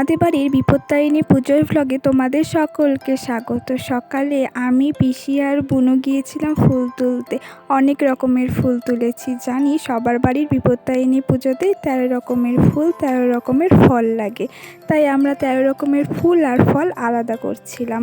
আমাদের বাড়ির বিপত্তারিণী পুজোর ভ্লগে তোমাদের সকলকে স্বাগত। সকালে আমি, পিসি আর বুনু গিয়েছিলাম ফুল তুলতে। অনেক রকমের ফুল তুলেছি। জানি সবার বাড়ির বিপত্তারিণী পুজোতেই 13 রকমের ফুল 13 রকমের ফল লাগে, তাই আমরা 13 রকমের ফুল আর ফল আলাদা করছিলাম।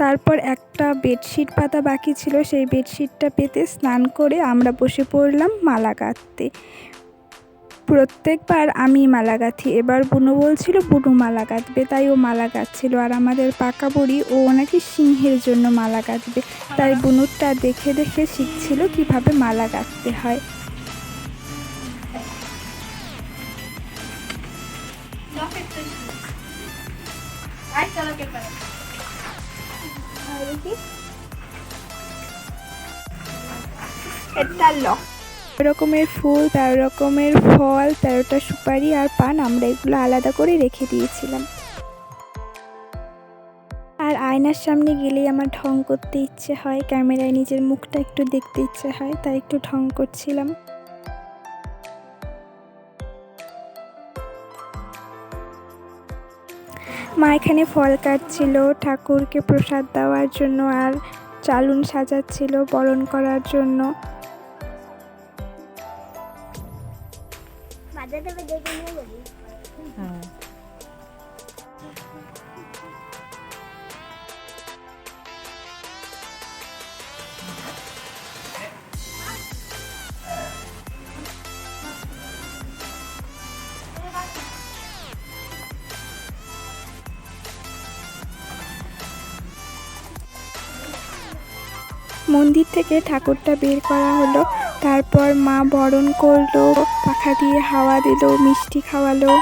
তারপর একটা বেডশিট পাতা বাকি ছিল, সেই বেডশিটটা পেতে স্নান করে আমরা বসে পড়লাম মালা গাঁথতে। প্রত্যেকবার আমি মালা গাঁথি, এবার বুনু বলছিল বুনু মালা গাঁথবে, তাই ও মালা গাঁথছিল। আর আমাদের পাকা বুড়ি ও নাকি সিংহের জন্য মালা গাঁথবে, তাই বুনুরটা দেখে দেখে শিখছিল কিভাবে মালা গাঁথতে হয়। রকমের ফুল 13 রকমের ফল 13টা সুপারি আর পান আমরা এগুলো আলাদা করে রেখে দিয়েছিলাম। আর আয়নার সামনে গেলেই আমার ঢং করতে ইচ্ছে হয়, ক্যামেরায় নিজের মুখটা একটু দেখতে ইচ্ছে হয়, তাই একটু ঢং করছিলাম। মা এখানে ফল কাটছিল ঠাকুরকে প্রসাদ দেওয়ার জন্য, আর চালুন সাজাচ্ছিল বরণ করার জন্য। মন্দির থেকে ঠাকুরটা বের করা হলো, তারপর মা বরণ করলো, পাখা দিয়ে হাওয়া দিল, মিষ্টি খাওয়ালো।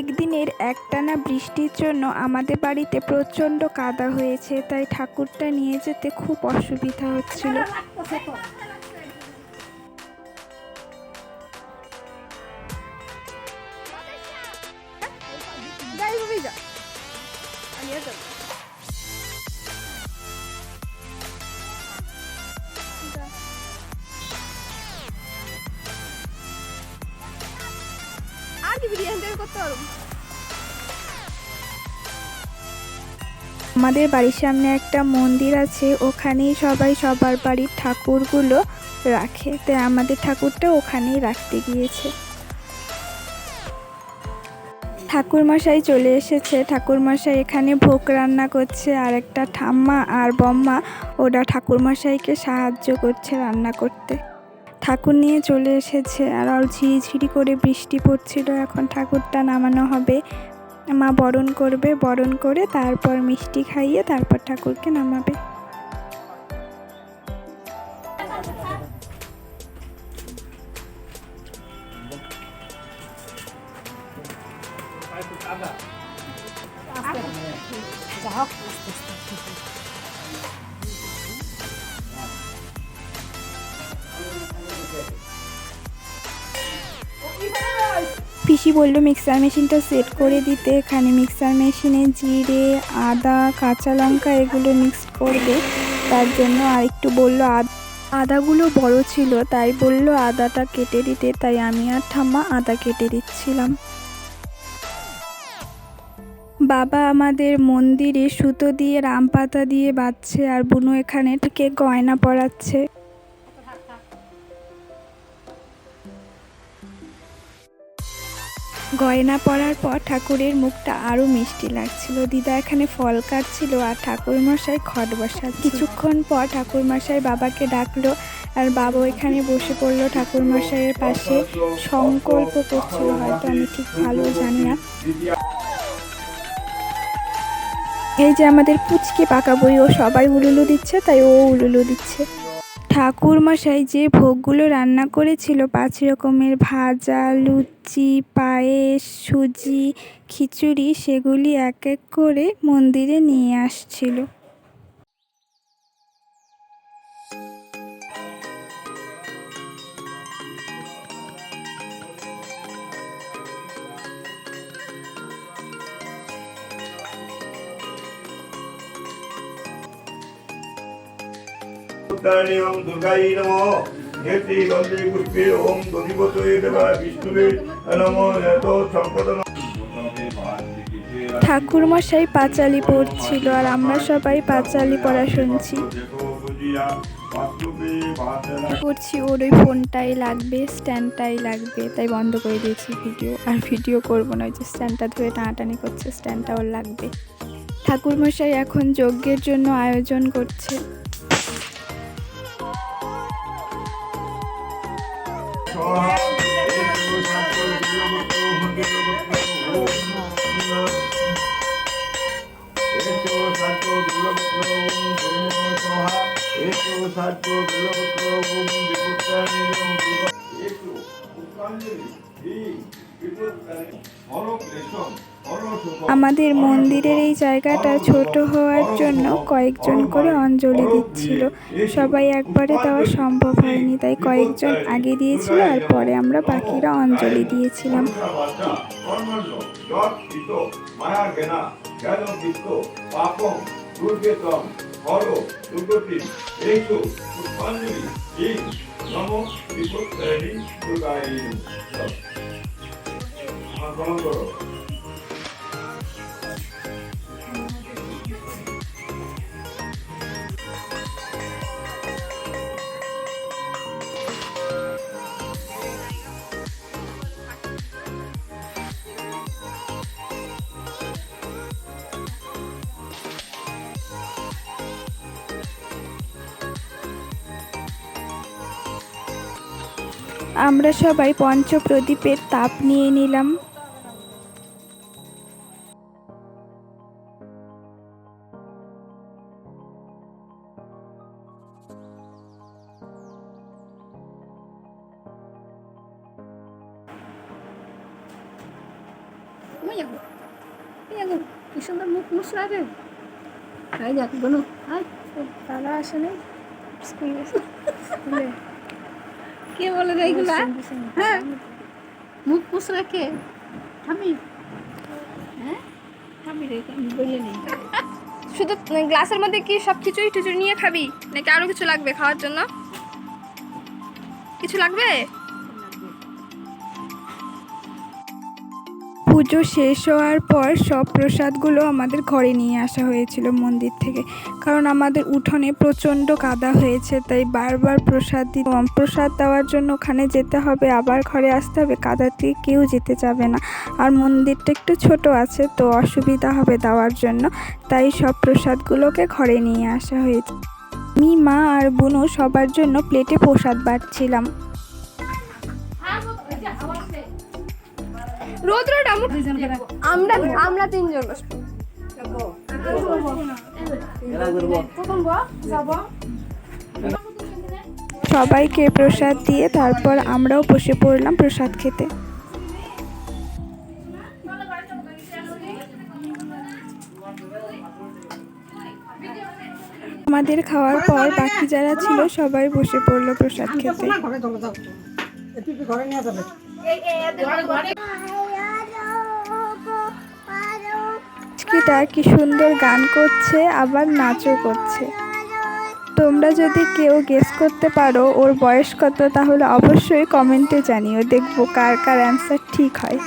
একদিনের একটানা বৃষ্টির জন্য আমাদের বাড়িতে প্রচণ্ড কাদা হয়েছে, তাই ঠাকুরটা নিয়ে যেতে খুব অসুবিধা হচ্ছিল। আমাদের বাড়ির সামনে একটা মন্দির আছে, ওখানেই সবাই সবার বাড়ির ঠাকুরগুলো রাখে, তাই আমাদের ঠাকুরটা ওখানেই রাখতে গিয়েছে। ঠাকুরমশাই চলে এসেছে। ঠাকুরমশাই এখানে ভোগ রান্না করছে, আর একটা ঠাম্মা আর বম্মা ওরা ঠাকুরমশাইকে সাহায্য করছে রান্না করতে। ঠাকুর নিয়ে চলে এসেছে, আর ঝিরিঝিরি করে বৃষ্টি পড়ছিল। এখন ঠাকুরটা নামানো হবে, মা বরণ করবে, বরণ করে তারপর মিষ্টি খাইয়ে তারপর ঠাকুরকে নামাবে। পিসি বললো মিক্সার মেশিনটা সেট করে দিতে। এখানে মিক্সার মেশিনে জিরে, আদা, কাঁচা লঙ্কা এগুলো মিক্স করবে, তার জন্য। আর একটু বললো আদাগুলো বড় ছিল, তাই বললো আদাটা কেটে দিতে, তাই আমি আর ঠাম্মা আদা কেটে দিচ্ছিলাম। বাবা আমাদের মন্দিরে সুতো দিয়ে রাম পাতা দিয়ে বাঁধছে, আর বুনু এখানে থেকে গয়না পরাচ্ছে। গয়না পরার পর ঠাকুরের মুখটা আরও মিষ্টি লাগছিল। দিদা এখানে ফল কাটছিল, আর ঠাকুরমশাই খট বসাচ্ছে। কিছুক্ষণ পর ঠাকুরমশাই বাবাকে ডাকলো, আর বাবা এখানে বসে পড়লো ঠাকুরমশাইয়ের পাশে। সংকল্প করছিল হয়তো, আমি ঠিক ভালো জানি না। এই যে আমাদের পুচকে পাকা বই, ও সবাই উলুলু দিচ্ছে, তাই ও উলুলু দিচ্ছে। ঠাকুরমশাই যে ভোগগুলো রান্না করেছিল 5 রকমের ভাজা, লুচি, পায়েস, সুজি, খিচুড়ি, সেগুলি এক এক করে মন্দিরে নিয়ে আসছিল। বিপুত্তানি ওম দুর্গাই নমঃ নেত্রী গন্ধে পুষ্পে ওম দধিপতয়ে দেবা বিষ্ণুবে নমঃ এত সম্পদন। ঠাকুরমশাই পাঁচালি পড়ছিল আর আমরা সবাই পাঁচালি পড়া শুনছি। করছি ওর ওই ফোনটাই লাগবে, স্ট্যান্ডটাই লাগবে, তাই বন্ধ করে দিয়েছি ভিডিও। আর ভিডিও করবো না, ওই যে স্ট্যান্ডটা ধরে টানাটানি করছে, স্ট্যান্ডটা ওর লাগবে। ঠাকুরমশাই এখন যজ্ঞের জন্য আয়োজন করছে। আমাদের মন্দিরের এই জায়গাটা ছোট হওয়ার জন্য কয়েকজন করে অঞ্জলি দিচ্ছিল। সবাই একবারে দেওয়া সম্ভব হয়নি, তাই কয়েকজন আগে দিয়েছিল আর পরে আমরা বাকিরা অঞ্জলি দিয়েছিলাম। আমরা সবাই পঞ্চপ্রদীপের তাপ নিয়ে নিলাম। কি সুন্দর মুখ মুসরা রে। যাক বলো, দাদা আসে নাই, স্কুল গেছে। কে বলে রে এইগুলা? হ্যাঁ, মুখ মুসরা কে? আমি। হ্যাঁ, আমি রে, আমি বলে নেই। শুধু গ্লাসের মধ্যে কি সব খিচুড়ি টিচুড়ি নিয়ে খাবি, নাকি আরো কিছু লাগবে খাওয়ার জন্য? কিছু লাগবে? পুজো শেষ হওয়ার পর সব প্রসাদগুলো আমাদের ঘরে নিয়ে আসা হয়েছিল মন্দির থেকে, কারণ আমাদের উঠোনে প্রচণ্ড কাদা হয়েছে, তাই বারবার প্রসাদ দেওয়ার জন্য ওখানে যেতে হবে, আবার ঘরে আসতে হবে, কাদাতে কেউ যেতে যাবে না। আর মন্দিরটা একটু ছোট আছে, তো অসুবিধা হবে দেওয়ার জন্য, তাই সব প্রসাদগুলোকে ঘরে নিয়ে আসা হয়েছে। আমি, মা আর বুনু সবার জন্য প্লেটে প্রসাদ বাড়ছিলাম। রোদ্রটা আমরা তিনজন বসবো। সবাইকে প্রসাদ দিয়ে তারপর আমরাও বসে পড়লাম প্রসাদ খেতে। আমাদের খাওয়ার পর বাকি যারা ছিল সবাই বসে পড়লো প্রসাদ খেতে। আজকিটা কি সুন্দর গান করছে, আবার নাচও করছে। তোমরা যদি কেউ গেস করতে পারো ওর বয়স কত, তাহলে অবশ্যই কমেন্টে জানিও, দেখবো কার কার অ্যান্সার ঠিক হয়।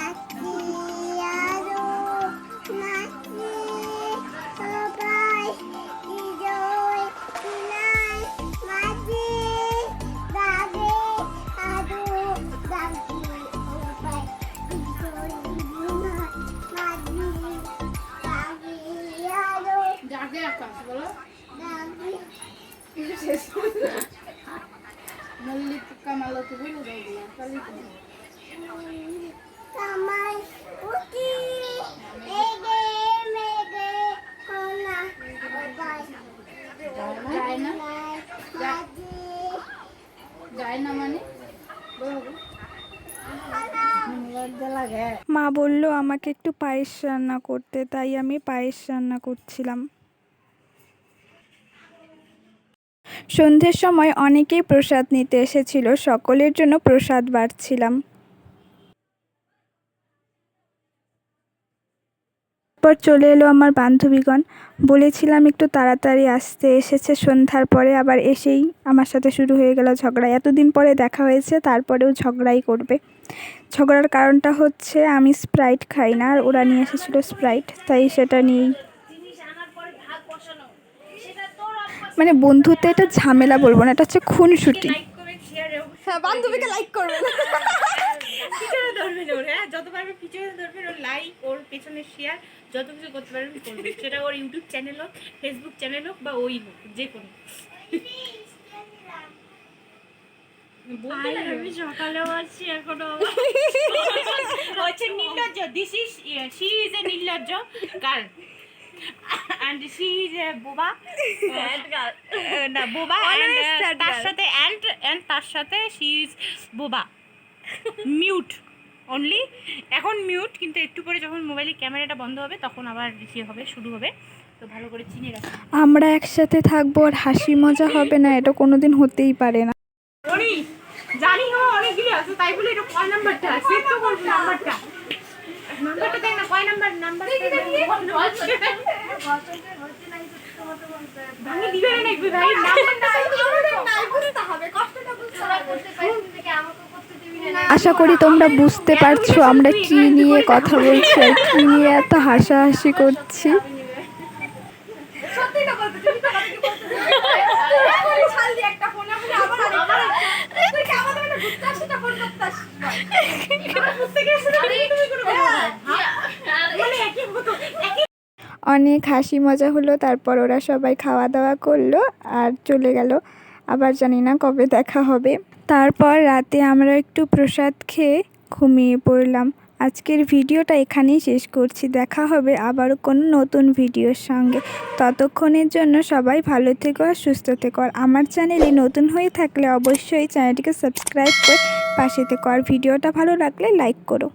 মা বলল আমাকে একটু পায়েস রান্না করতে, তাই আমি পায়েস রান্না করছিলাম। সন্ধ্যের সময় অনেকেই প্রসাদ নিতে এসেছিল, সকলের জন্য প্রসাদ বাড়ছিলাম। পর চলে এলো আমার বান্ধবীগণ। বলেছিলাম একটু তাড়াতাড়ি আসতে, এসেছে সন্ধ্যার পরে, আবার এসেই আমার সাথে শুরু হয়ে গেল ঝগড়া। এতদিন পরে দেখা হয়েছে তারপরেও ঝগড়াই করবে। ঝগড়ার কারণটা হচ্ছে আমি স্প্রাইট খাই না, আর ওরা নিয়ে এসেছিলো স্প্রাইট, তাই সেটা নিয়েই মানে বন্ধুত্বে এটা ঝামেলা বলবো না, এটা হচ্ছে খুনসুটি। হ্যাঁ, বান্ধবীকে লাইক করবে না, পিছনে ধরবেন ওর, হ্যাঁ যত পারবে পিছনে ধরবেন ওর, লাইক ওর পেছনে শেয়ার যত কিছু করতে পারবেন করবে, সেটা ওর ইউটিউব চ্যানেল হোক, ফেসবুক চ্যানেল হোক বা ওই হোক, যে কোনো। আমি সকালেও আছি এখনো হচ্ছে নির্লজ্জ, this is she is a নির্লজ্জ girl and she is a boba না boba and তার সাথে she is boba mute only, এখন মিউট, কিন্তু একটু পরে যখন মোবাইলের ক্যামেরাটা বন্ধ হবে তখন আবার হবে, শুরু হবে, তো ভালো করে চিনে রাখুন। আমরা একসাথে থাকবো আর হাসি মজা হবে না, এটা কোনোদিন হতেই পারে না। জানি অনেকগুলি আছে, তাই বলে এটা কয় নাম্বারটা সেট তো করব, নাম্বারটা দেখ না, কয় নাম্বারটা ভাঙি দিবে না একটু ভাই, নাম্বারটা নাই বুঝতে হবে, কষ্টটা বুঝতে হবে। আশা করি তোমরা বুঝতে পারছো আমরা কি নিয়ে কথা বলছি আর কি নিয়ে এত হাসাহাসি করছি। সত্যি না বলতে, তুমি তো আমাকে বলতে ছাল দিয়ে একটা ফোন আপনি আবার তুই কি আমাদের মানে ঘুরতে আসিস না, ফোন করতে আসিস না, ঘুরতে গেছিস না তুমি কোনো কথা মানে একই হতো একই। অনেক হাসি মজা হলো, তারপর ওরা সবাই খাওয়া দাওয়া করলো আর চলে গেল। আবার জানি না কবে দেখা হবে। তারপর রাতে আমরা একটু প্রসাদ খেয়ে ঘুমিয়ে পড়লাম। আজকের ভিডিওটা এখানেই শেষ করছি, দেখা হবে আবারও কোনো নতুন ভিডিওর সঙ্গে। ততক্ষণের জন্য সবাই ভালো থেকো আর সুস্থ থেকো। আর আমার চ্যানেলে নতুন হয়ে থাকলে অবশ্যই চ্যানেলটিকে সাবস্ক্রাইব করে পাশে থেকো, আর ভিডিওটা ভালো লাগলে লাইক করো।